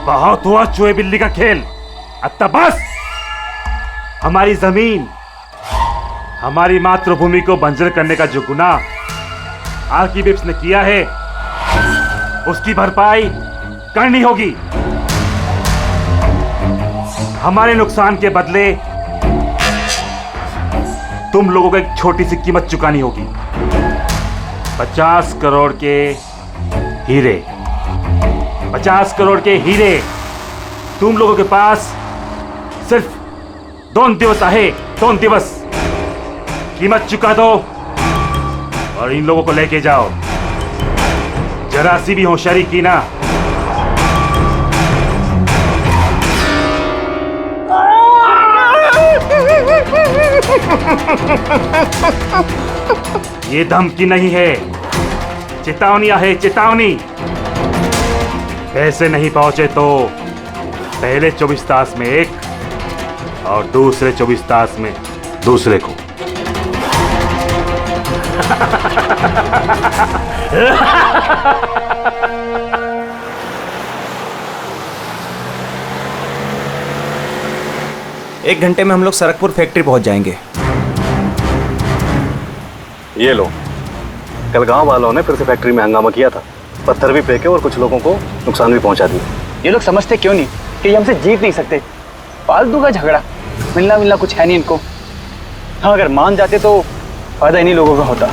बहुत हुआ चूहे बिल्ली का खेल, अब बस। हमारी जमीन, हमारी मातृभूमि को बंजर करने का जो गुनाह आर्कीबिप्स ने किया है, उसकी भरपाई करनी होगी। हमारे नुकसान के बदले तुम लोगों को एक छोटी सी कीमत चुकानी होगी। 50 करोड़ के हीरे, 50 करोड़ के हीरे तुम लोगों के पास सिर्फ 2 दिवस आहे, 2 दिवस। कीमत चुका दो और इन लोगों को लेके जाओ। जरा सी भी होशियारी की ना, ये धमकी नहीं है, चेतावनी है, चेतावनी। पैसे नहीं पहुंचे तो पहले 24 तास में एक और दूसरे 24 तास में दूसरे को। एक घंटे में हम लोग सरकपुर फैक्ट्री पहुंच जाएंगे। ये लो, कल गांव वालों ने फिर से फैक्ट्री में हंगामा किया था, पत्थर भी फेंके और कुछ लोगों को नुकसान भी पहुंचा दिया। ये लोग समझते क्यों नहीं कि ये हमसे जीत नहीं सकते। फालतू का झगड़ा, मिलना कुछ है नहीं इनको। हाँ, अगर मान जाते तो फायदा इन्हीं लोगों का होता।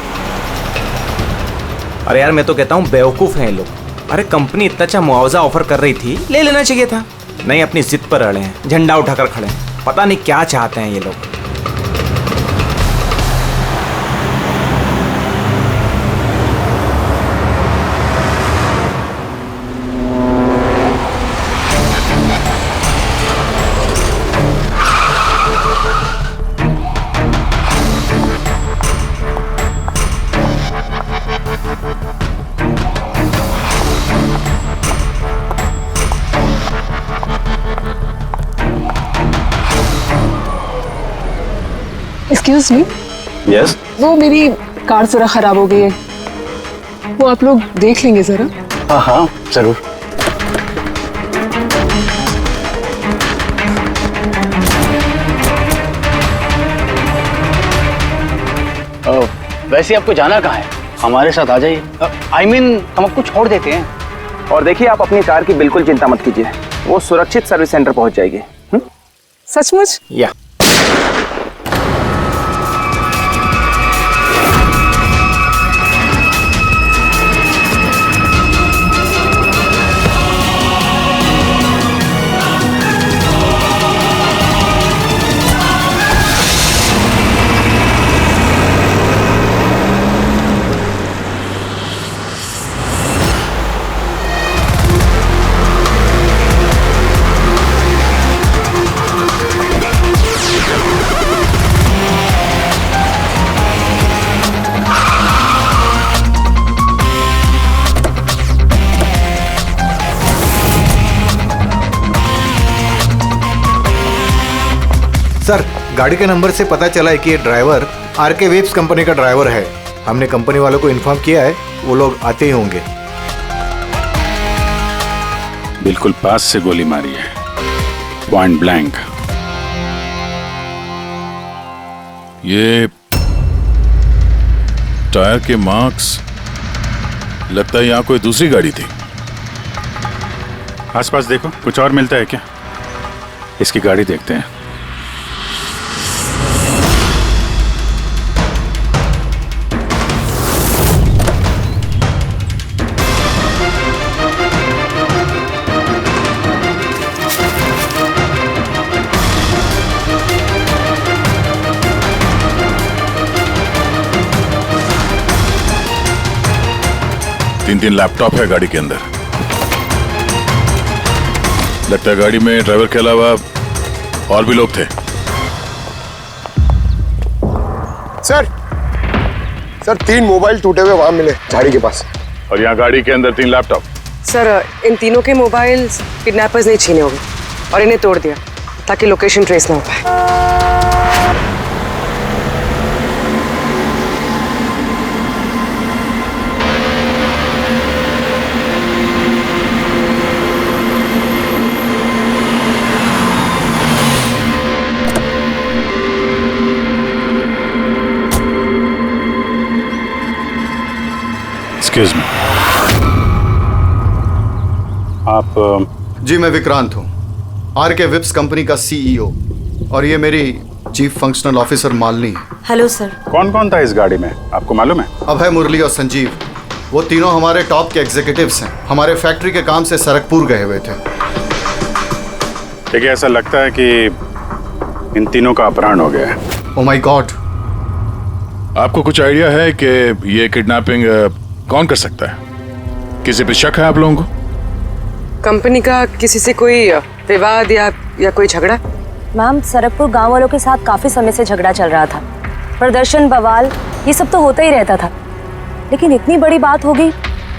अरे यार, मैं तो कहता हूँ बेवकूफ हैं ये लोग। अरे कंपनी इतना अच्छा मुआवजा ऑफर कर रही थी, ले लेना चाहिए था। नहीं, अपनी जिद पर अड़े हैं, झंडा उठाकर खड़े हैं। पता नहीं क्या चाहते हैं ये लोग। Excuse me. यस। वो मेरी कार जरा खराब हो गई है, वो आप लोग देख लेंगे जरा। हाँ हाँ जरूर। वैसे आपको जाना कहाँ है? हमारे साथ आ जाइए। I mean, हम आपको छोड़ देते हैं। और देखिए, आप अपनी कार की बिल्कुल चिंता मत कीजिए, वो सुरक्षित सर्विस सेंटर पहुंच जाएगी। सचमुच? या सर, गाड़ी के नंबर से पता चला है कि ये ड्राइवर आरके वेब्स कंपनी का ड्राइवर है। हमने कंपनी वालों को इन्फॉर्म किया है, वो लोग आते ही होंगे। बिल्कुल पास से गोली मारी है, पॉइंट ब्लैंक। ये टायर के मार्क्स, लगता है यहाँ कोई दूसरी गाड़ी थी। आसपास देखो, कुछ और मिलता है क्या? इसकी गाड़ी देखते हैं। तीन लैपटॉप है गाड़ी के अंदर। लगता है गाड़ी में ड्राइवर के अलावा और भी लोग थे। सर 3 मोबाइल टूटे हुए वहां मिले झाड़ी के पास। और यहाँ गाड़ी के अंदर 3 लैपटॉप। सर, इन तीनों के मोबाइल किडनैपर्स ने छीने होंगे और इन्हें तोड़ दिया ताकि लोकेशन ट्रेस ना हो पाए। एक्सक्यूज मी, आप जी मैं विक्रांत हूँ, आरके विप्स कंपनी का सीईओ, और ये मेरी चीफ फंक्शनल ऑफिसर मालिनी है। Hello sir. कौन कौन था इस गाड़ी में, आपको मालूम है? अभय, मुरली और संजीव, वो तीनों हमारे टॉप के एग्जीक्यूटिव्स हैं। हमारे फैक्ट्री के काम से सरकपुर गए हुए थे। देखिए, ऐसा लगता है कि इन तीनों का अपहरण हो गया है। Oh my God. आपको कुछ आइडिया है कि ये किडनैपिंग कौन कर सकता है? किसी पे शक है आप लोगों को? कंपनी का किसी से कोई विवाद या कोई झगड़ा? मैम, सरकपुर गांव वालों के साथ काफी समय से झगड़ा चल रहा था। प्रदर्शन, बवाल, ये सब तो होता ही रहता था, लेकिन इतनी बड़ी बात होगी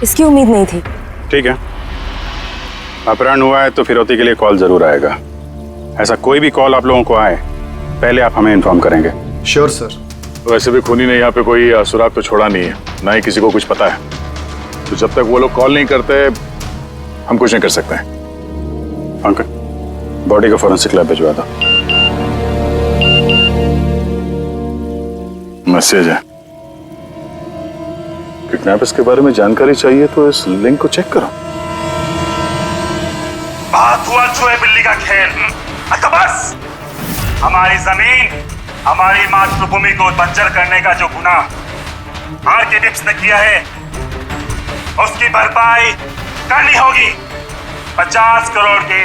इसकी उम्मीद नहीं थी। ठीक है, अपहरण हुआ है तो फिरौती के लिए कॉल जरूर आएगा। ऐसा कोई भी कॉल आप लोगों को आए, पहले आप हमें इन्फॉर्म करेंगे। Sure sir. वैसे भी खूनी ने यहाँ पे कोई सुराग तो छोड़ा नहीं है, ना ही किसी को कुछ पता है, तो जब तक वो लोग कॉल नहीं करते हम कुछ नहीं कर सकते हैं। अंकल, बॉडी को फॉरेंसिक लैब भिजवा दो। मैसेज है, किडनैपर्स के बारे में जानकारी चाहिए तो इस लिंक को चेक करो। बात हुआ चूहे बिल्ली का खेल। अच्छा बस, हमारी जमीन, हमारी मातृभूमि को बंजर करने का जो गुनाह आरके विप्स ने किया है, उसकी भरपाई करनी होगी। 50 करोड़ के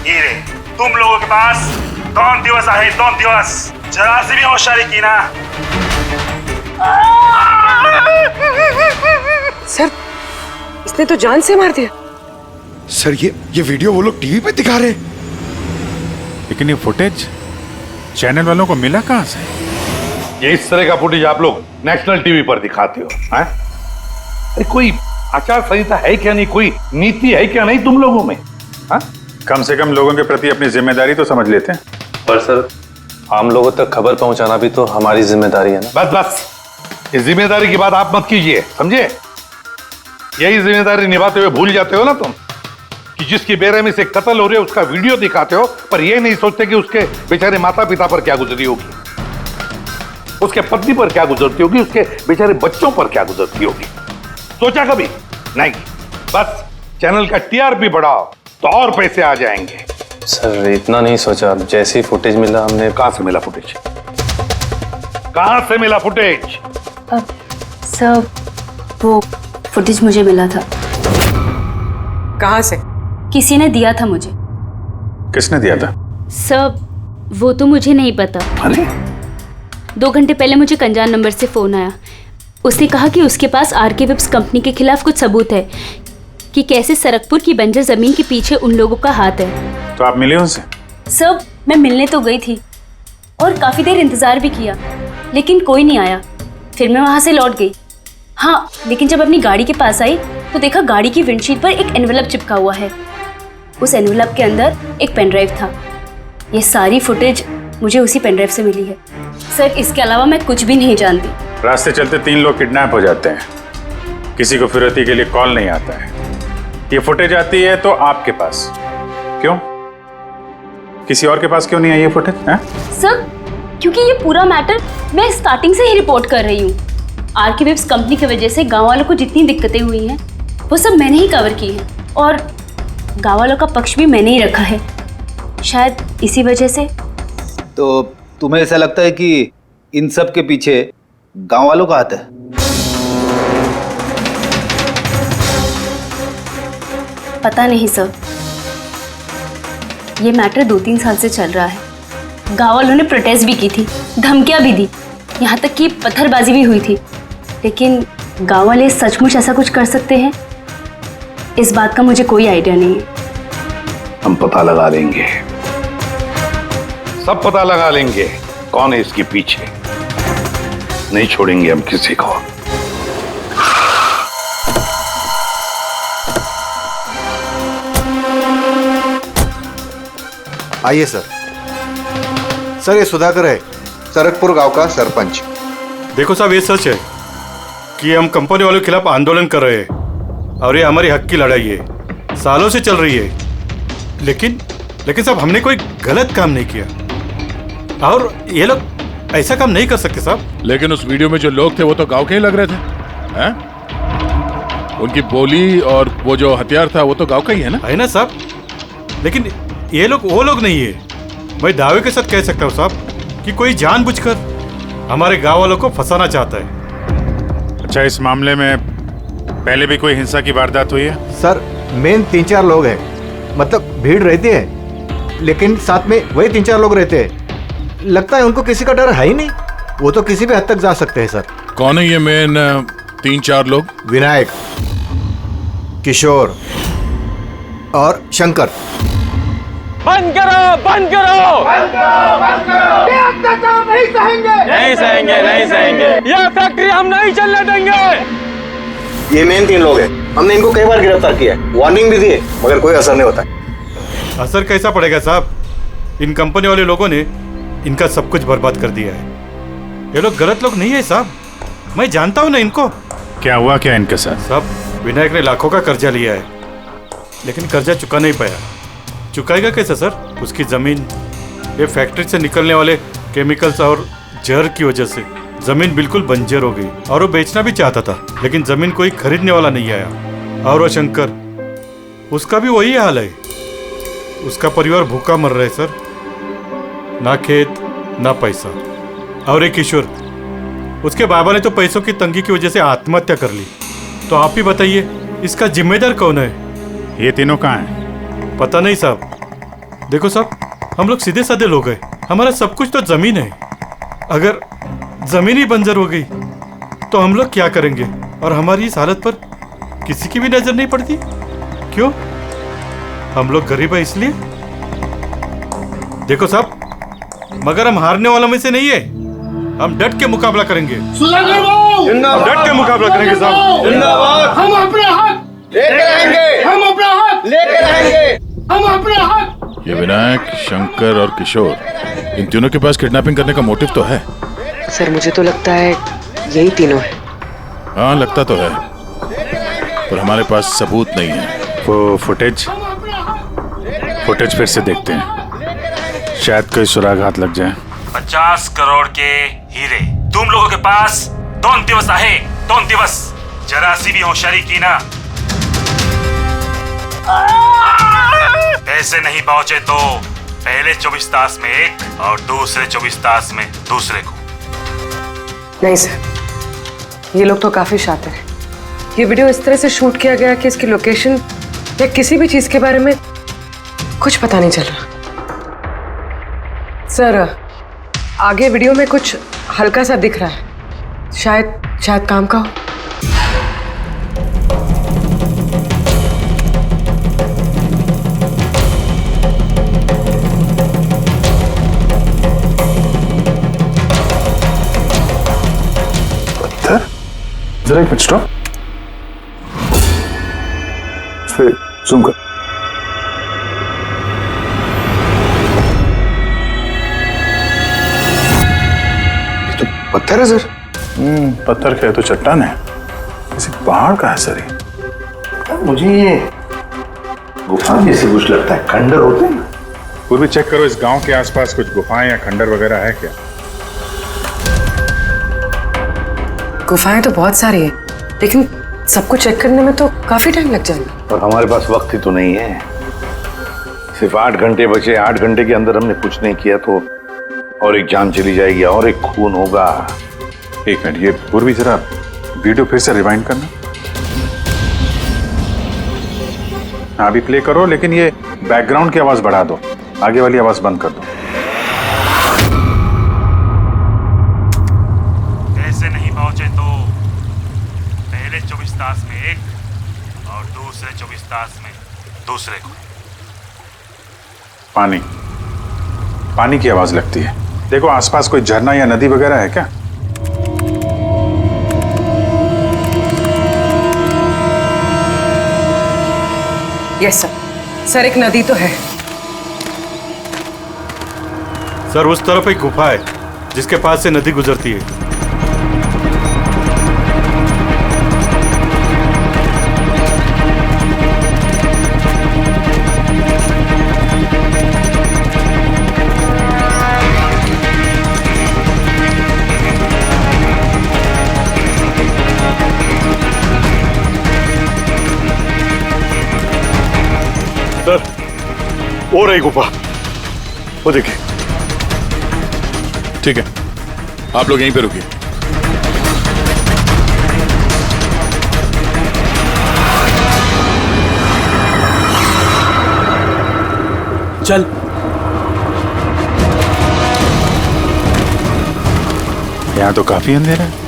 हीरे तुम लोगों के पास 2 दिवस आए, 2 दिवस। जरा सी भी होशियारी की ना। सर, इसने तो जान से मार दिया। सर ये वीडियो वो लोग टीवी पे दिखा रहे हैं। लेकिन ये फुटेज चैनल वालों को मिला कहां से? ये इस तरह का फुटेज आप लोग नेशनल टीवी पर दिखाते हो, हैं? अरे कोई आचार संहिता है क्या नहीं, कोई नीति है क्या नहीं तुम लोगों में? हाँ? कम से कम लोगों के प्रति अपनी जिम्मेदारी तो समझ लेते हैं। पर सर, आम लोगों तक खबर पहुंचाना भी तो हमारी जिम्मेदारी है ना। बस बस, इस जिम्मेदारी की बात आप मत कीजिए, समझे? यही जिम्मेदारी निभाते हुए भूल जाते हो ना तुम कि जिसकी बेरहमी से कत्ल हो रही है उसका वीडियो दिखाते हो, पर यह नहीं सोचते कि उसके बेचारे माता पिता पर क्या गुजरी होगी, उसके पत्नी पर क्या गुजरती होगी, उसके बेचारे बच्चों पर क्या गुजरती होगी। सोचा कभी नहीं? बस चैनल का टीआरपी बढ़ाओ तो और पैसे आ जाएंगे। सर इतना नहीं सोचा, जैसे ही फुटेज मिला हमने। कहां से मिला फुटेज? कहां से मिला फुटेज? सर, वो फुटेज मुझे मिला था। कहां से? किसी ने दिया था मुझे। किसने दिया था? सर, वो तो मुझे नहीं पता। अरे 2 घंटे पहले मुझे कंजान नंबर से फोन आया। उसने कहा कि उसके पास आरके विप्स कंपनी के खिलाफ कुछ सबूत है कि कैसे सरकपुर की बंजर जमीन के पीछे उन लोगों का हाथ है। तो आप मिले उनसे? सर, मैं मिलने तो गई थी और काफी देर इंतजार भी किया, लेकिन कोई नहीं आया। फिर मैं वहां से लौट गई। हाँ, लेकिन जब अपनी गाड़ी के पास आई तो देखा गाड़ी की विंडशीट पर एक एनवेलप चिपका हुआ है। उस एनवेलप के अंदर एक पेन ड्राइव था। ये सारी फुटेज मुझे उसी पेन ड्राइव से मिली है। सर, इसके अलावा मैं कुछ भी नहीं जानती। रास्ते चलते 3 लोग किडनैप हो जाते हैं, किसी को फिरौती के लिए कॉल नहीं आता है। ये फुटेज आती है तो आपके पास क्यों? किसी और के पास क्यों नहीं आई ये फुटेज? सर, क्योंकि ये पूरा मैटर मैं स्टार्टिंग से ही रिपोर्ट कर रही हूँ। आरके विप्स कंपनी की वजह से गांव वालों को जितनी दिक्कतें हुई हैं वो सब मैंने ही कवर की है, और गांव वालों का पक्ष भी मैंने ही रखा है। शायद इसी वजह से। तो तुम्हें ऐसा लगता है कि इन सब के पीछे गांव वालों का हाथ है? पता नहीं सर, ये मैटर 2-3 साल से चल रहा है। गांव वालों ने प्रोटेस्ट भी की थी, धमकियां भी दी, यहाँ तक कि पत्थरबाजी भी हुई थी, लेकिन गांव वाले सचमुच ऐसा कुछ कर सकते हैं इस बात का मुझे कोई आइडिया नहीं है। हम पता लगा लेंगे, सब पता लगा लेंगे कौन है इसके पीछे। नहीं छोड़ेंगे हम किसी को। आइए सर। सर, ये सुधाकर है, सरकपुर गांव का सरपंच। देखो साहब, ये सच है कि हम कंपनी वालों के खिलाफ आंदोलन कर रहे हैं और ये हमारी हक की लड़ाई है, सालों से चल रही है। लेकिन साहब, हमने कोई गलत काम नहीं किया और ये लोग ऐसा काम नहीं कर सकते साहब। लेकिन उस वीडियो में जो लोग थे वो तो गांव के ही लग रहे थे, हैं? उनकी बोली और वो जो हथियार था वो तो गांव का ही है ना? है ना साहब, लेकिन ये लोग वो लोग नहीं है। मैं दावे के साथ कह सकता हूँ साहब कि कोई जानबूझकर हमारे गांव वालों को फंसाना चाहता है। अच्छा, इस मामले में पहले भी कोई हिंसा की वारदात हुई है? सर मेन 3-4 लोग हैं, मतलब भीड़ रहती है लेकिन साथ में वही 3-4 लोग रहते हैं। लगता है उनको किसी का डर है ही नहीं, वो तो किसी भी हद तक जा सकते हैं सर। कौन है ये मेन 3-4 लोग? विनायक, किशोर और शंकर। बंद करो, बंद करो, ये अत्याचार नहीं सहेंगे, नहीं सहेंगे, नहीं सहेंगे। ये फैक्ट्री हम नहीं चलने देंगे। ये मेन 3 लोग हैं, हमने इनको कई बार गिरफ्तार किया है, वार्निंग भी दी है, मगर कोई असर नहीं होता। असर कैसा पड़ेगा साहब? इन कंपनी वाले लोगों ने इनका सब कुछ बर्बाद कर दिया है। ये लोग गलत लोग नहीं है साहब, मैं जानता हूँ ना इनको। क्या हुआ क्या इनके साथ? साहब विनायक ने लाखों का कर्जा लिया है, लेकिन कर्जा चुका नहीं पाया। चुकाएगा कैसे सर? उसकी जमीन ये फैक्ट्री से निकलने वाले केमिकल्स और जहर की वजह से जमीन बिल्कुल बंजर हो गई और वो बेचना भी चाहता था, लेकिन जमीन कोई खरीदने वाला नहीं आया। और वो शंकर, उसका भी वही हाल है। उसका परिवार भूखा मर रहा है सर, ना खेत ना पैसा। और एक किशोर, उसके बाबा ने तो पैसों की तंगी की वजह से आत्महत्या कर ली। तो आप ही बताइए इसका जिम्मेदार कौन है? ये तीनों कहाँ हैं? पता नहीं साहब। देखो साहब, हम लोग सीधे साधे लोग हैं, हमारा सब कुछ तो जमीन है। अगर जमीन ही बंजर हो गई तो हम लोग क्या करेंगे? और हमारी इस हालत पर किसी की भी नजर नहीं पड़ती। क्यों? हम लोग गरीब है इसलिए? देखो साहब, मगर हम हारने वालों में से नहीं है। हम डट के मुकाबला करेंगे, हम डट के मुकाबला करेंगे साहब। हम अपना हक लेके रहेंगे, हम अपना हक लेके रहेंगे, हम अपना हक। ये विनायक, शंकर और किशोर, इन तीनों के पास किडनैपिंग करने का मोटिव तो है। सर मुझे तो लगता है यही तीनों है। हाँ लगता तो है, पर हमारे पास सबूत नहीं है। वो फुटेज फिर से देखते हैं, शायद कोई सुराग हाथ लग जाए। 50 करोड़ के हीरे तुम लोगों के पास 2 दिवस आहे, 2 दिवस। जरा सी भी होशियारी की ना, पैसे नहीं पहुंचे तो पहले 24 तास में एक और दूसरे 24 तास में दूसरे को। नहीं सर, ये लोग तो काफी शातिर हैं। ये वीडियो इस तरह से शूट किया गया कि इसकी लोकेशन या किसी भी चीज के बारे में कुछ पता नहीं चल रहा। सर आगे वीडियो में कुछ हल्का सा दिख रहा है, शायद काम का हो। जरा एक मिनट स्टॉप, फिर जूम कर। ये तो पत्थर है सर। पत्थर का है तो चट्टान है, किसी पहाड़ का है सर ये। मुझे ये गुफा जैसे कुछ लगता है, खंडर होते हैं ना। पूर्वी चेक करो, इस गांव के आसपास कुछ गुफाएं या खंडर वगैरह है क्या? गुफाएं तो बहुत सारी है, लेकिन सबको चेक करने में तो काफी टाइम लग जाएगा। और हमारे पास वक्त ही तो नहीं है, सिर्फ 8 घंटे बचे। 8 घंटे के अंदर हमने कुछ नहीं किया तो और एक जान चली जाएगी और एक खून होगा। एक मिनट, ये पूर्वी जरा वीडियो फिर से रिवाइंड करना। हाँ अभी प्ले करो, लेकिन ये बैकग्राउंड की आवाज बढ़ा दो, आगे वाली आवाज बंद कर दो। पैसे नहीं पहुंचे तो पहले 24 तास में एक और दूसरे 24 तास में दूसरे को। पानी की आवाज लगती है। देखो आसपास कोई झरना या नदी वगैरह है क्या? यस सर, एक नदी तो है। सर उस तरफ एक गुफा है जिसके पास से नदी गुजरती है। सर, वो रही गुफा, वो देखिए। ठीक है, आप लोग यहीं पे रुकिए। चल। यहाँ तो काफी अंधेरा है।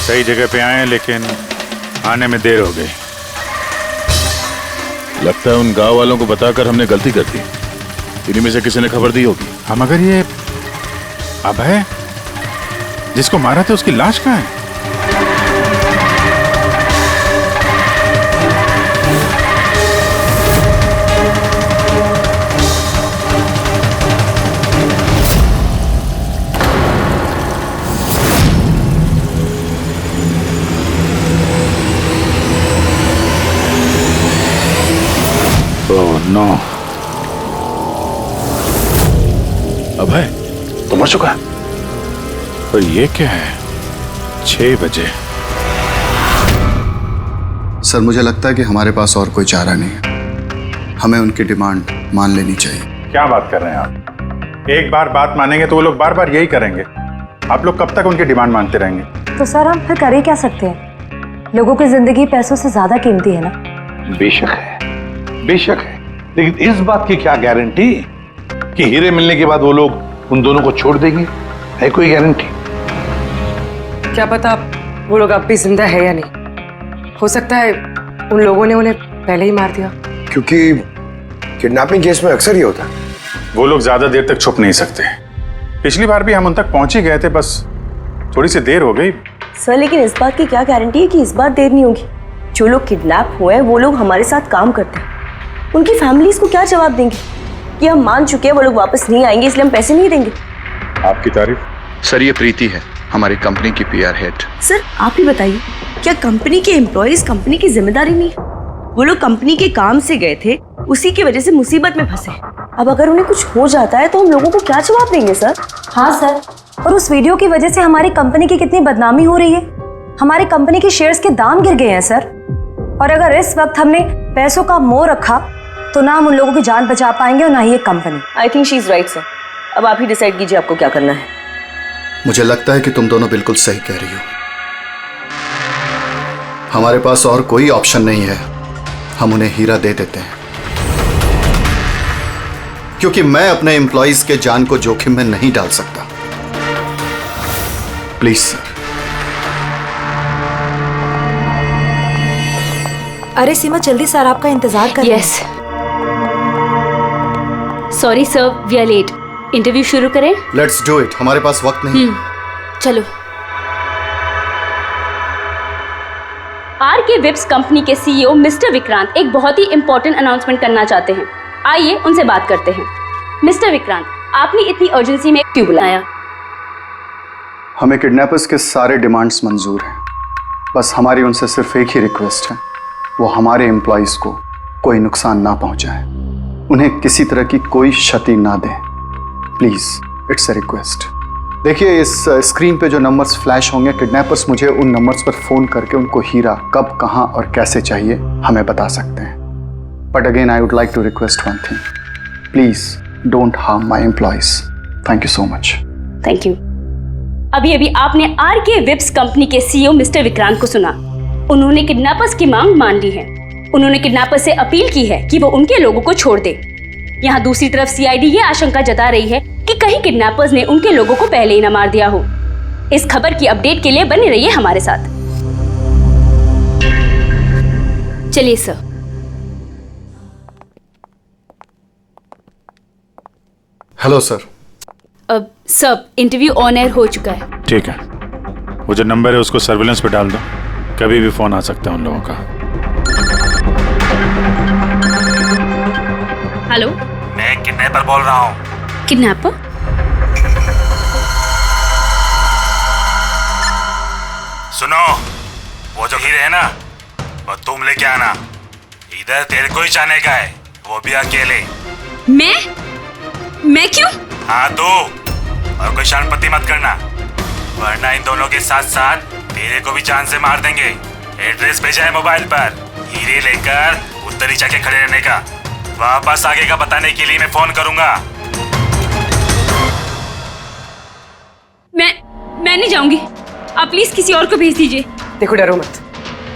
सही जगह पे आए हैं, लेकिन आने में देर हो गई। लगता है उन गांव वालों को बताकर हमने गलती कर दी। इन्हीं में से किसी ने खबर दी होगी। हम मगर ये अभय जिसको मारा था उसकी लाश कहाँ है? ओह नो, अभय तो मर चुका है। पर ये क्या है? 6 बजे। सर मुझे लगता है कि हमारे पास और कोई चारा नहीं है। हमें उनकी डिमांड मान लेनी चाहिए। क्या बात कर रहे हैं आप? एक बार बात मानेंगे तो वो लोग बार बार यही करेंगे। आप लोग कब तक उनकी डिमांड मानते रहेंगे? तो सर हम फिर कर ही क्या सकते हैं? लोगों की जिंदगी पैसों से ज्यादा कीमती है ना। बेशक है, बेशक है, लेकिन इस बात की क्या गारंटी कि हीरे मिलने के बाद वो लोग उन दोनों को छोड़ देंगे? है कोई गारंटी? क्या पता वो लोग अब भी जिंदा है या नहीं। हो सकता है उन लोगों ने उन्हें पहले ही मार दिया। क्योंकि किडनैपिंग केस में अक्सर ही होता है। वो लोग ज्यादा देर तक छुप नहीं सकते। पिछली बार भी हम उन तक पहुंच ही गए थे, बस थोड़ी सी देर हो गई। सर लेकिन इस बात की क्या गारंटी है कि इस बार देर नहीं होगी? जो लोग किडनैप हुए हैं वो लोग हमारे साथ काम करते हैं। उनकी फैमिलीज को क्या जवाब देंगे कि हम मान चुके हैं वो लोग वापस नहीं आएंगे इसलिए हम पैसे नहीं देंगे? आपकी तारीफ। सर ये प्रीति है, हमारी कंपनी की PR हेड। सर आप ही बताइए, क्या कंपनी के एम्प्लॉयज कंपनी की जिम्मेदारी नहीं है? वो लोग कंपनी के काम से गए थे, उसी की वजह से मुसीबत में फंसे। अब अगर उन्हें कुछ हो जाता है तो हम लोगों को क्या जवाब देंगे सर? हाँ सर, और उस वीडियो की वजह से हमारी कंपनी की कितनी बदनामी हो रही है। हमारी कंपनी के शेयर्स के दाम गिर गए हैं सर। और अगर इस वक्त हमने पैसों का मोह रखा तो ना हम उन लोगों की जान बचा पाएंगे और ना ही ये company. I think she is right sir. अब आप ही डिसाइड कीजिए आपको क्या करना है। मुझे लगता है कि तुम दोनों बिल्कुल सही कह रही हो। हमारे पास और कोई ऑप्शन नहीं है, हम उन्हें हीरा दे देते हैं। क्योंकि मैं अपने एम्प्लॉइज के जान को जोखिम में नहीं डाल सकता। Please sir. अरे सीमा जल्दी सर आपका इंतजार कर। Yes sorry sir, we are late. Interview शुरू करें? लेट्स डू इट, हमारे पास वक्त नहीं। चलो। आरके विप्स कंपनी के CEO मिस्टर विक्रांत एक बहुत ही इंपॉर्टेंट अनाउंसमेंट करना चाहते हैं। आइए उनसे बात करते हैं। मिस्टर विक्रांत, आपने इतनी अर्जेंसी में क्यों बुलाया? हमें किडनैपर्स के सारे डिमांड्स मंजूर हैं। बस हमारी उनसे सिर्फ एक ही रिक्वेस्ट है, वो हमारे एम्प्लॉइज को कोई नुकसान ना पहुंचाए, उन्हें किसी तरह की कोई क्षति ना दें। Please, it's a request. देखिए इस स्क्रीन पे जो नंबर्स फ्लैश होंगे, किडनैपर्स मुझे उन नंबर्स पर फोन करके उनको हीरा कब, कहां और कैसे चाहिए हमें बता सकते हैं। But again I would like to request one thing, please don't harm my employees. Thank you so much. Thank you. अभी अभी आपने आरके विप्स कंपनी के CEO मिस्टर विक्रांत को सुना। उन्होंने किडनैपर्स की मांग मान ली है। उन्होंने किडनैपर्स से अपील की है कि वो उनके लोगों को छोड़ दे। यहाँ दूसरी तरफ CID ये आशंका जता रही है कि कहीं किडनैपर्स ने उनके लोगों को पहले ही न मार दिया हो। इस खबर की अपडेट के लिए बने रहिए हमारे साथ। चलिए सर। Hello sir. अब सब इंटरव्यू ऑन एयर हो चुका है। ठीक है, वो जो नंबर है उसको सर्विलेंस पे डाल दो, कभी भी फोन आ सकता है उन लोगों का। हेलो, मैं किडनैपर बोल रहा हूँ। किडनैपर? सुनो, वो जो हीरे है ना, वो तुम लेके आना। इधर तेरे को ही जाने का है, वो भी अकेले। मैं क्यों? हाँ तो, और कोई शानपत्ती मत करना, वरना इन दोनों के साथ साथ तेरे को भी जान से मार देंगे। एड्रेस भेजा है मोबाइल पर, हीरे लेकर उधर ही जाके खड़े रहने का। वापस आगे का बताने के लिए मैं फोन करूंगा। मैं नहीं जाऊंगी, आप प्लीज किसी और को भेज दीजिए। देखो डरो मत,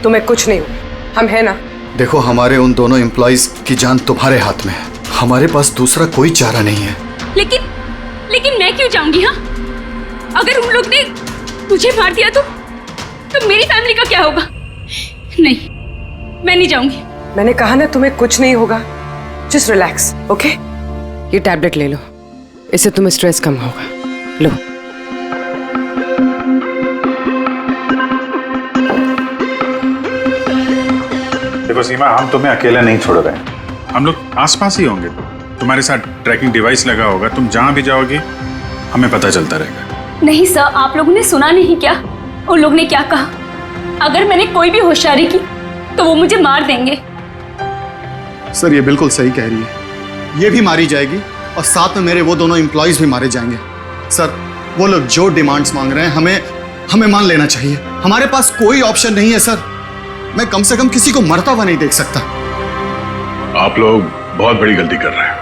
तुम्हें कुछ नहीं होगा, हम हैं ना। देखो हमारे उन दोनों एम्प्लॉइज की जान तुम्हारे हाथ में है, हमारे पास दूसरा कोई चारा नहीं है। लेकिन मैं क्यों जाऊंगी? हाँ, अगर उन लोग ने मुझे मार दिया तो मेरी फैमिली का क्या होगा? नहीं, मैं नहीं जाऊंगी। मैंने कहा ना तुम्हें कुछ नहीं होगा, जस्ट रिलैक्स, ओके? ये टैबलेट ले लो, इससे तुम्हें स्ट्रेस कम होगा। लो। देखो सीमा, हम तुम्हें अकेला नहीं छोड़ रहे हैं, हम लोग आसपास ही होंगे। तुम्हारे साथ ट्रैकिंग डिवाइस लगा होगा, तुम जहां भी जाओगी हमें पता चलता रहेगा। नहीं सर, आप लोगों ने सुना नहीं क्या उन लोग ने क्या कहा? अगर मैंने कोई भी होशियारी की तो वो मुझे मार देंगे। सर ये बिल्कुल सही कह रही है, ये भी मारी जाएगी और साथ में मेरे वो दोनों एम्प्लॉइज भी मारे जाएंगे। सर वो लोग जो डिमांड्स मांग रहे हैं हमें मान लेना चाहिए, हमारे पास कोई ऑप्शन नहीं है सर। मैं कम से कम किसी को मरता हुआ नहीं देख सकता। आप लोग बहुत बड़ी गलती कर रहे हैं।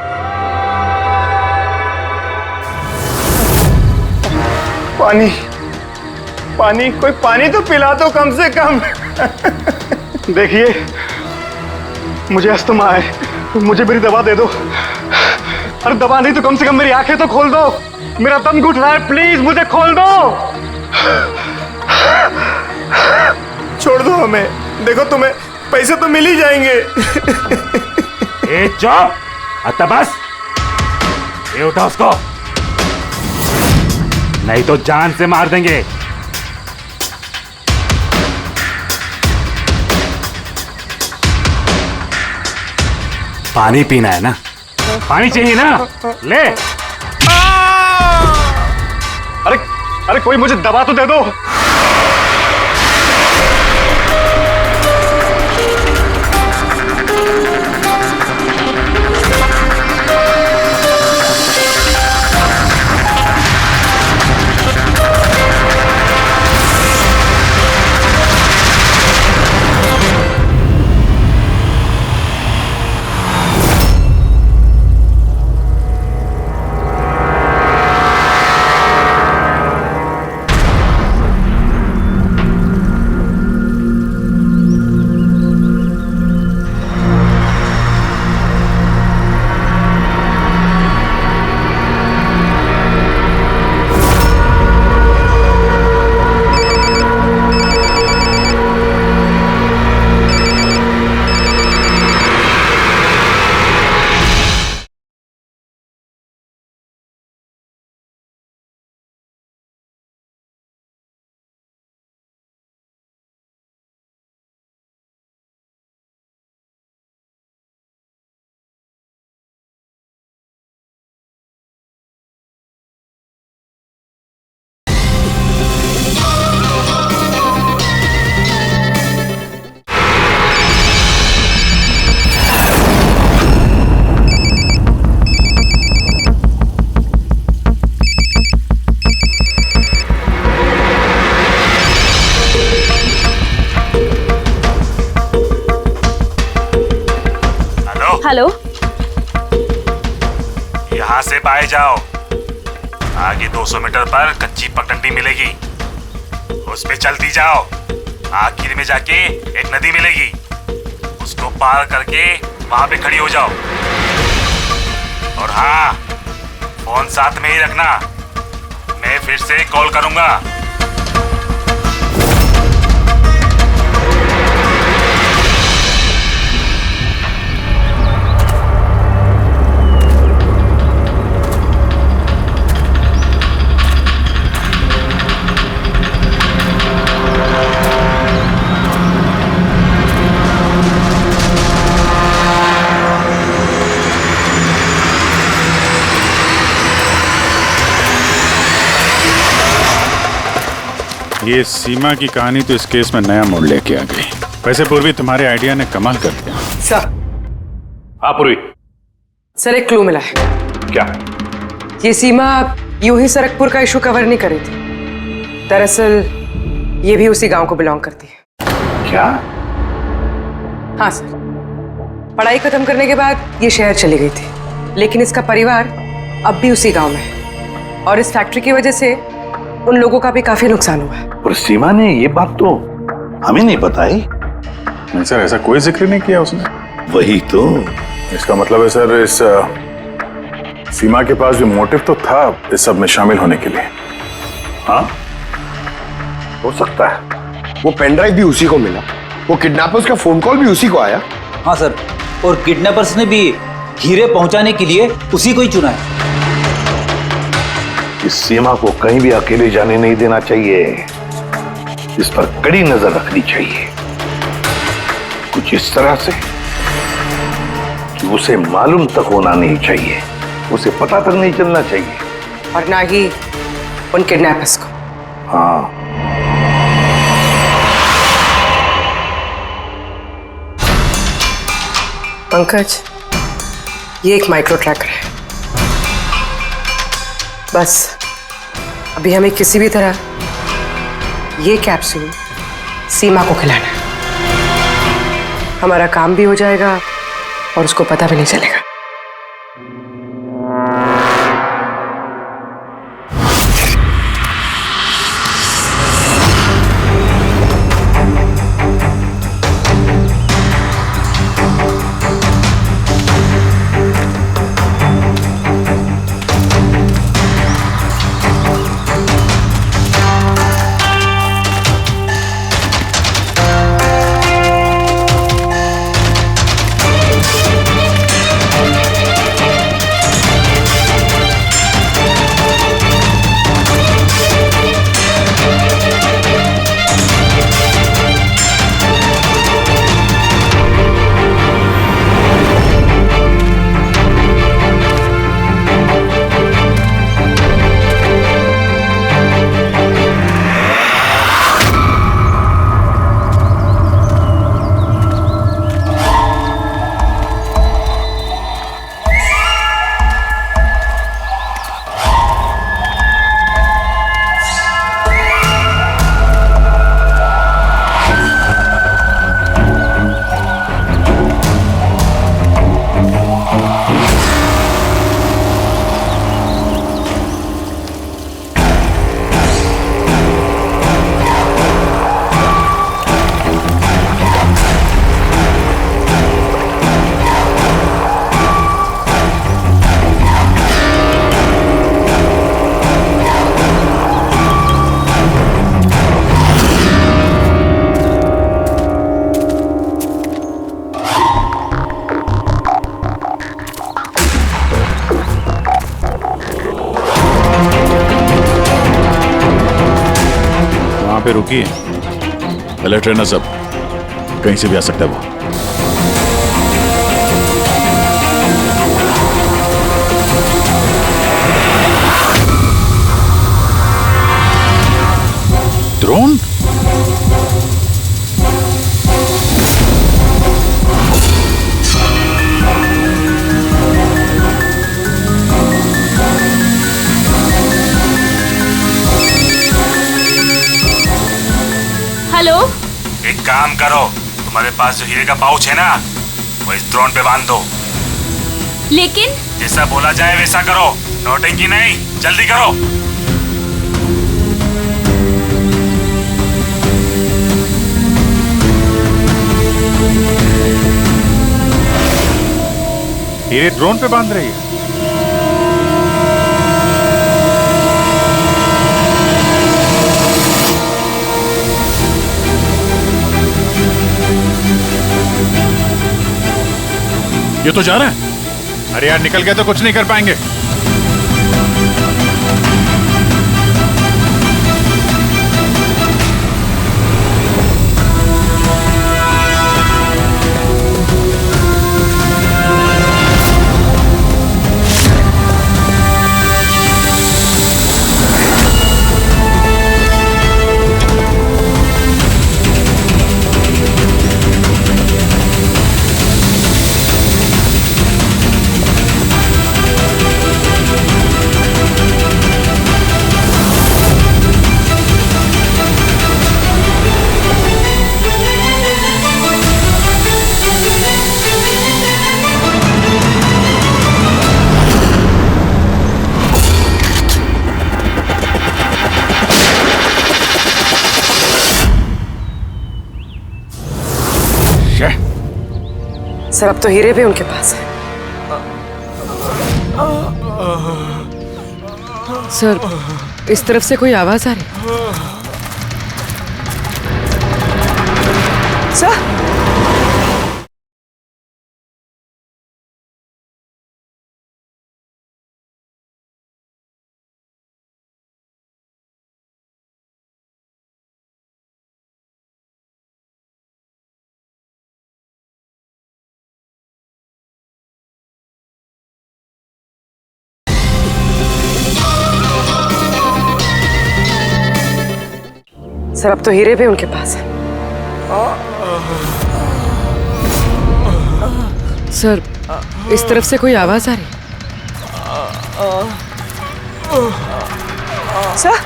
पानी, कोई पानी तो पिला दो कम से कम। देखिए मुझे अस्थमा है, मुझे मेरी दवा दे दो। अरे दवा नहीं तो कम से कम मेरी आंखें तो खोल दो, मेरा दम घुट रहा है, प्लीज मुझे खोल दो। छोड़ दो हमें, देखो तुम्हें पैसे तो मिल ही जाएंगे। ए चुप, आता बस, ये उठा उसको, नहीं तो जान से मार देंगे। पानी पीना है ना? पानी चाहिए ना? ले। अरे कोई मुझे दवा तो दे दो। हेलो, यहाँ से बाहर जाओ, आगे 200 मीटर पर कच्ची पगडंडी मिलेगी, उस पे चलती जाओ। आखिर में जाके एक नदी मिलेगी, उसको पार करके वहां पे खड़ी हो जाओ। और हाँ, फोन साथ में ही रखना, मैं फिर से कॉल करूंगा। ये सीमा की कहानी तो इस केस में नया मोड़ लेके आ गई। वैसे पूर्वी, तुम्हारे आइडिया ने कमाल कर दिया। सर। हाँ पूर्वी। सर, एक क्लू मिला है। क्या? ये सीमा यूं ही सरकपुर का इशू कवर नहीं कर रही थी। दरअसल ये भी उसी गांव को बिलोंग करती है। क्या? हाँ सर, पढ़ाई खत्म करने के बाद ये शहर चली गई थी, लेकिन इसका परिवार अब भी उसी गांव में है और इस फैक्ट्री की वजह से उन लोगों का भी काफी नुकसान हुआ है। और सीमा ने ये बात तो हमें नहीं बताई। नहीं सर, ऐसा कोई जिक्र नहीं किया उसने। वही तो। इसका मतलब है सर, इस सीमा के पास भी मोटिव तो था इस सब में शामिल होने के लिए। हाँ, हो सकता है। वो पेन ड्राइव भी उसी को मिला, वो किडनैपर्स का फोन कॉल भी उसी को आया। हाँ सर, और किडनैपर्स ने भी हीरे पहुंचाने के लिए उसी को ही चुना है। इस सीमा को कहीं भी अकेले जाने नहीं देना चाहिए। इस पर कड़ी नजर रखनी चाहिए, कुछ इस तरह से कि उसे मालूम तक होना नहीं चाहिए, उसे पता तक नहीं चलना चाहिए, और ना ही उन किडनैपर्स को। हाँ। पंकज, ये एक माइक्रो ट्रैकर है। बस अभी हमें किसी भी तरह ये कैप्सूल सीमा को खिलाना है। हमारा काम भी हो जाएगा और उसको पता भी नहीं चलेगा। पे रुकी, अलर्ट रहना सब, कहीं से भी आ सकता है वो। ड्रोन? हेलो, एक काम करो, तुम्हारे पास जो हीरे का पाउच है ना, वो इस ड्रोन पे बांध दो। लेकिन जैसा बोला जाए वैसा करो, नौटंकी नहीं, जल्दी करो। हीरे ड्रोन पे बांध रही है। ये तो जा रहा है। अरे यार, निकल गया तो कुछ नहीं कर पाएंगे। सर अब तो हीरे भी उनके पास है। सर इस तरफ से कोई आवाज आ रही है। सर सर अब तो हीरे भी उनके पास है। सर इस तरफ से कोई आवाज आ रही है। सर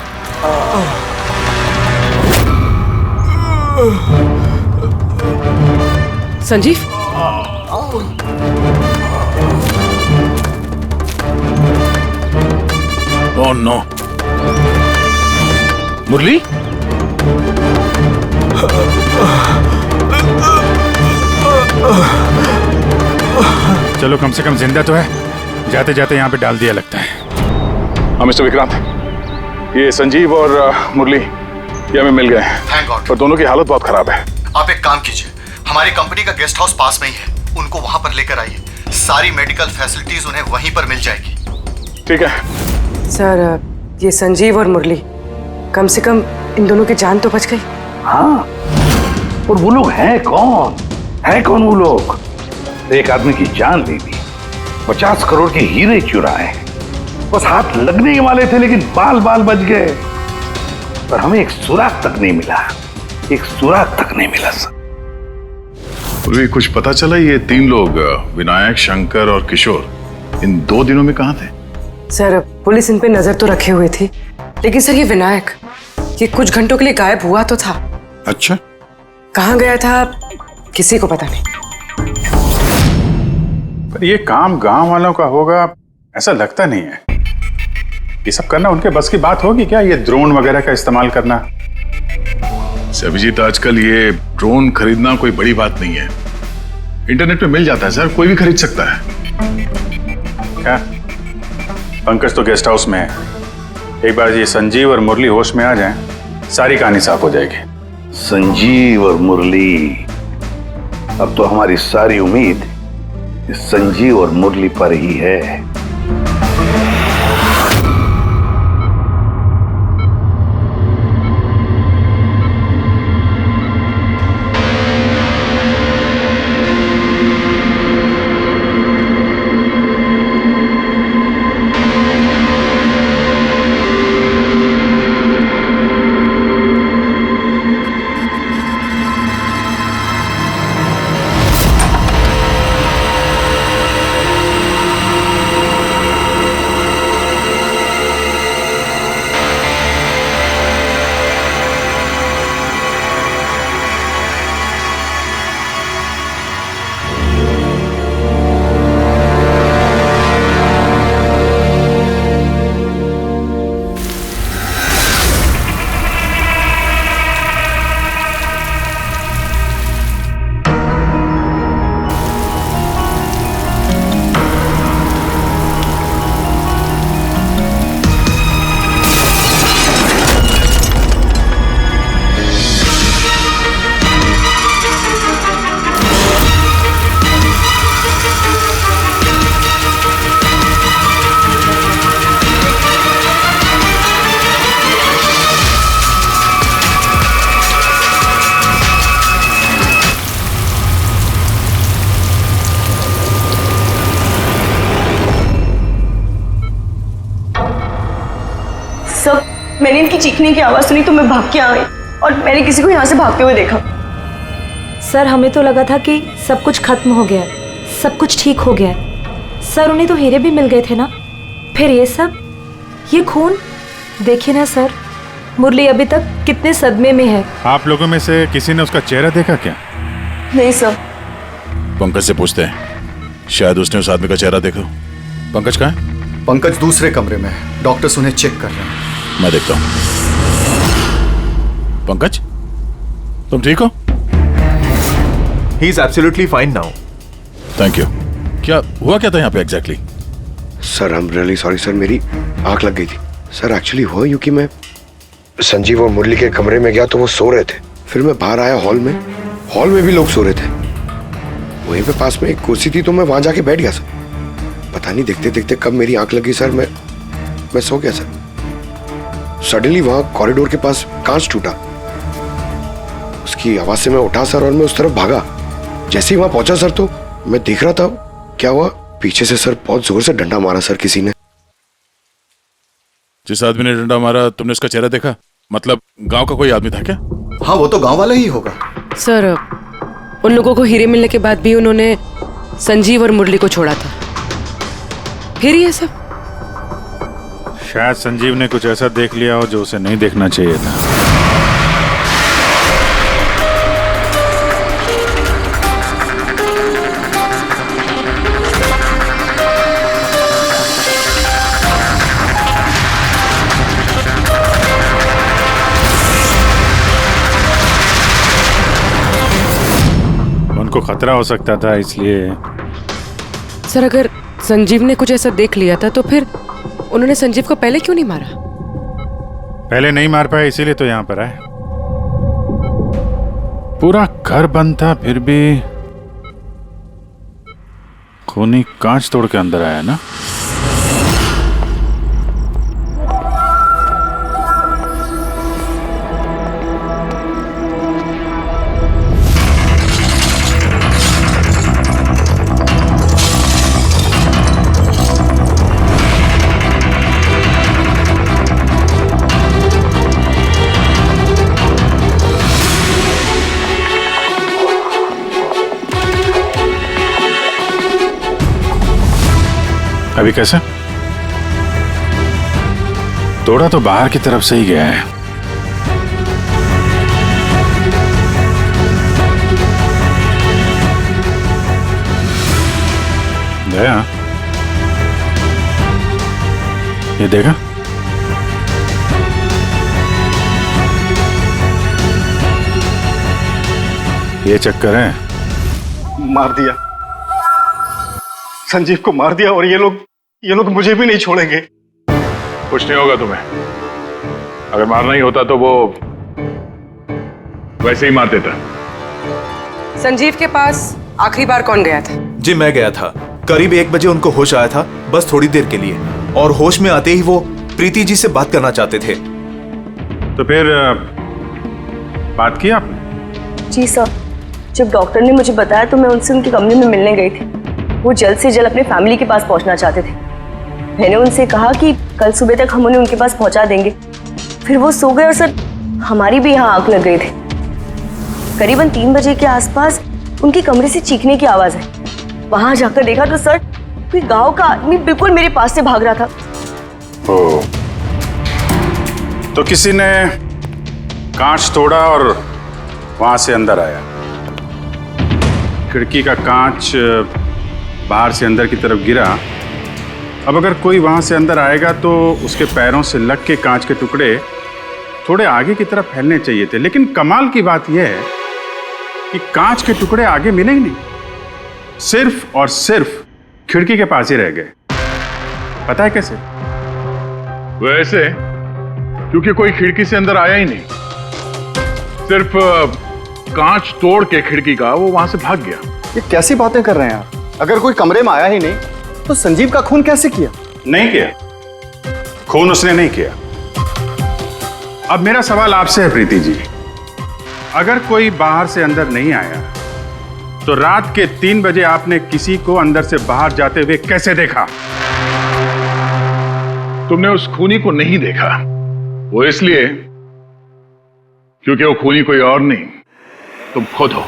संजीव ओह नो, मुरली चलो कम से कम जिंदा तो है, जाते जाते यहाँ पे डाल दिया लगता है। हाँ मिस्टर विक्रांत, ये संजीव और मुरली ये हमें मिल गए हैं। Thank God. पर दोनों की हालत बहुत खराब है। आप एक काम कीजिए, हमारी कंपनी का गेस्ट हाउस पास में ही है, उनको वहां पर लेकर आइए। सारी मेडिकल फैसिलिटीज उन्हें वहीं पर मिल जाएगी। ठीक है सर, ये संजीव और मुरली, कम से कम इन दोनों की जान तो बच गई। हाँ, और वो लोग हैं कौन? है कौन वो लोग? एक आदमी की जान ले ली, 50 करोड़ के हीरे चुराए, बस हाथ लगने ही वाले थे लेकिन बाल बाल बच गए। पर हमें एक सुराग तक नहीं मिला, एक सुराग तक नहीं मिला सर। मुरली, कुछ पता चला ये 3 लोग विनायक, शंकर और किशोर इन 2 दिनों में कहाँ थे? सर पुलिस इन पे नजर तो रखे हुए थी, लेकिन सर ये विनायक, ये कुछ घंटों के लिए गायब हुआ तो था। अच्छा, कहाँ गया था किसी को पता नहीं। पर ये काम गांव वालों का होगा ऐसा लगता नहीं है। ये सब करना उनके बस की बात होगी क्या? ये ड्रोन वगैरह का इस्तेमाल करना? अभिजीत, आजकल ये ड्रोन खरीदना कोई बड़ी बात नहीं है, इंटरनेट पे मिल जाता है सर, कोई भी खरीद सकता है। क्या पंकज तो गेस्ट हाउस में है, एक बार ये संजीव और मुरली होश में आ जाएं, सारी कहानी साफ हो जाएगी। संजीव और मुरली, अब तो हमारी सारी उम्मीद इस संजीव और मुरली पर ही है। मैंने इनकी चीखने की आवाज सुनी तो मैं भाग के आ गई और मैंने किसी को यहाँ से भागते हुए देखा। सर हमें तो लगा था कि सब कुछ खत्म हो गया है, सब कुछ ठीक हो गया है। सर उन्हें तो हीरे भी मिल गए थे ना, फिर ये सब, ये खून, देखिए ना सर, मुरली अभी तक कितने सदमे में है। आप लोगों में से किसी ने उसका चेहरा देखा क्या? नहीं सर। पंकज से पूछते हैं, शायद उसने उस आदमी का चेहरा देखा। पंकज कहाँ है? पंकज दूसरे कमरे में है, डॉक्टर्स उन्हें चेक कर रहे हैं। मैं देखता हूं। पंकज, तुम ठीक हो? He is absolutely fine now. Thank you. क्या हुआ क्या था यहाँ पे exactly? Sir I am really sorry sir, मेरी आंख लग गई थी। सर एक्चुअली हुआ यूं कि मैं संजीव और मुरली के कमरे में गया तो वो सो रहे थे। फिर मैं बाहर आया हॉल में भी लोग सो रहे थे। वहीं पे पास में एक कुर्सी थी तो मैं वहां जाके बैठ गया सर। पता नहीं देखते देखते कब मेरी आंख लगी सर, मैं सो गया सर। सडनली वहां कॉरिडोर के पास कांच टूटा, उसकी आवाज से मैं उठा सर और मैं उस तरफ भागा। जैसे ही वहां पहुंचा सर तो मैं देख रहा था क्या हुआ, पीछे से सर बहुत जोर से डंडा मारा सर किसी ने। जिस आदमी ने डंडा मारा तुमने उसका चेहरा देखा? मतलब गांव का कोई आदमी था क्या? हाँ वो तो गांव वाला ही होगा सर। उन लोगों को हीरे मिलने के बाद भी उन्होंने संजीव और मुरली को छोड़ा था, फिर ये सब। शायद संजीव ने कुछ ऐसा देख लिया हो जो उसे नहीं देखना चाहिए था। उनको खतरा हो सकता था इसलिए। सर अगर संजीव ने कुछ ऐसा देख लिया था तो फिर उन्होंने संजीव को पहले क्यों नहीं मारा? पहले नहीं मार पाए इसीलिए तो यहाँ पर आए। पूरा घर बंद था फिर भी खूनी कांच तोड़ के अंदर आया ना। अभी कैसे? तोड़ा तो बाहर की तरफ से ही गया है। दया, ये देखा? ये चक्कर है। मार दिया संजीव को, मार दिया। और ये लोग मुझे भी नहीं छोड़ेंगे। कुछ नहीं होगा तुम्हें। अगर मारना ही होता तो वो वैसे ही मार देता। संजीव के पास आखिरी बार कौन गया था? जी मैं गया था। करीब 1 बजे उनको होश आया था, बस थोड़ी देर के लिए। और होश में आते ही वो प्रीति जी से बात करना चाहते थे। तो फिर बात की आपने? जी सर, जब डॉक्टर ने मुझे बताया तो मैं उनसे उनके कमरे में मिलने गई थी। वो जल्द से जल्द अपने फैमिली के पास पहुंचना चाहते थे। मैंने उनसे कहा कि कल सुबह तक हम उन्हें उनके पास पहुंचा देंगे। फिर वो सो गए और सर हमारी भी यहाँ आंख लग गई थी। करीबन 3 बजे के आसपास उनके कमरे से चीखने की आवाज आई। वहां जाकर देखा तो सर कोई गांव का आदमी बिल्कुल मेरे पास से भाग रहा था। ओ, तो किसी ने कांच तोड़ा और वहां से अंदर आया। खिड़की का कांच बाहर से अंदर की तरफ गिरा। अब अगर कोई वहां से अंदर आएगा तो उसके पैरों से लग के कांच के टुकड़े थोड़े आगे की तरफ फैलने चाहिए थे। लेकिन कमाल की बात यह है कि कांच के टुकड़े आगे मिले ही नहीं, सिर्फ और सिर्फ खिड़की के पास ही रह गए। पता है कैसे? वैसे क्योंकि कोई खिड़की से अंदर आया ही नहीं, सिर्फ कांच तोड़ के खिड़की का वो वहां से भाग गया। ये कैसी बातें कर रहे हैं आप? अगर कोई कमरे में आया ही नहीं तो संजीव का खून कैसे किया? नहीं किया, खून उसने नहीं किया। अब मेरा सवाल आपसे है प्रीति जी, अगर कोई बाहर से अंदर नहीं आया तो रात के 3 बजे आपने किसी को अंदर से बाहर जाते हुए कैसे देखा? तुमने उस खूनी को नहीं देखा, वो इसलिए क्योंकि वो खूनी कोई और नहीं, तुम खुद हो।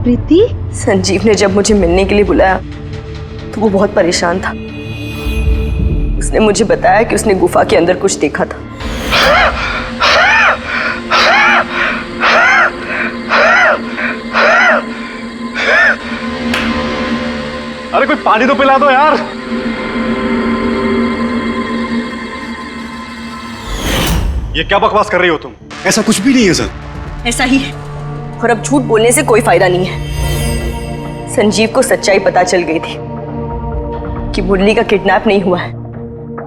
प्रीति? संजीव ने जब मुझे मिलने के लिए बुलाया तो वो बहुत परेशान था। उसने मुझे बताया कि उसने गुफा के अंदर कुछ देखा था। अरे कोई पानी तो पिला दो यार। ये क्या बकवास कर रही हो तुम? ऐसा कुछ भी नहीं है सर। ऐसा ही है। और अब झूठ बोलने से कोई फायदा नहीं है। संजीव को सच्चाई पता चल गई थी कि मुरली का किडनैप नहीं हुआ है,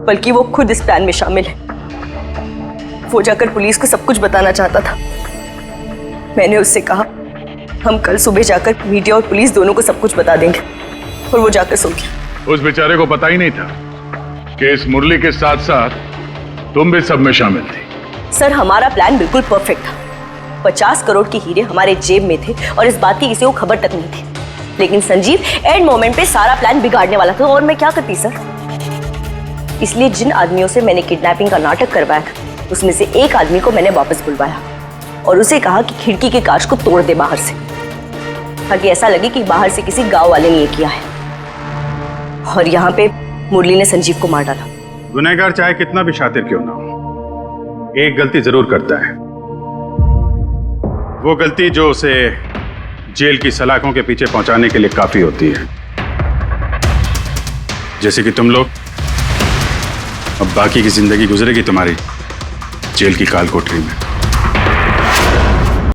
बल्कि वो खुद इस प्लान में शामिल है। वो जाकर पुलिस को सब कुछ बताना चाहता था। मैंने उससे कहा हम कल सुबह जाकर मीडिया और पुलिस दोनों को सब कुछ बता देंगे, और वो जाकर सो गया। उस बेचारे को पता ही नहीं था कि इस मुरली के साथ साथ तुम भी सब में शामिल थी। सर, हमारा प्लान बिल्कुल परफेक्ट था। 50 करोड़ के हीरे हमारे जेब में थे और इस बात की किसी को खबर तक नहीं थी। लेकिन संजीव एंड मोमेंट पे सारा प्लान बिगाड़ने वाला था, और मैं क्या करती सर। इसलिए जिन आदमियों से मैंने किडनैपिंग का नाटक करवाया था, उसमें से एक आदमी को मैंने वापस बुलवाया और उसे कहा कि खिड़की के कांच को तोड़ दे बाहर से, ताकि ऐसा लगे कि बाहर से किसी गांव वाले ने ये किया है। और यहाँ पे मुरली ने संजीव को मार डाला। गुनहगार चाहे कितना भी शातिर क्यों ना हो, एक गलती जरूर करता है। वो गलती जो उसे जेल की सलाखों के पीछे पहुंचाने के लिए काफी होती है। जैसे कि तुम लोग, अब बाकी की जिंदगी गुजरेगी तुम्हारी जेल की काल कोठरी में।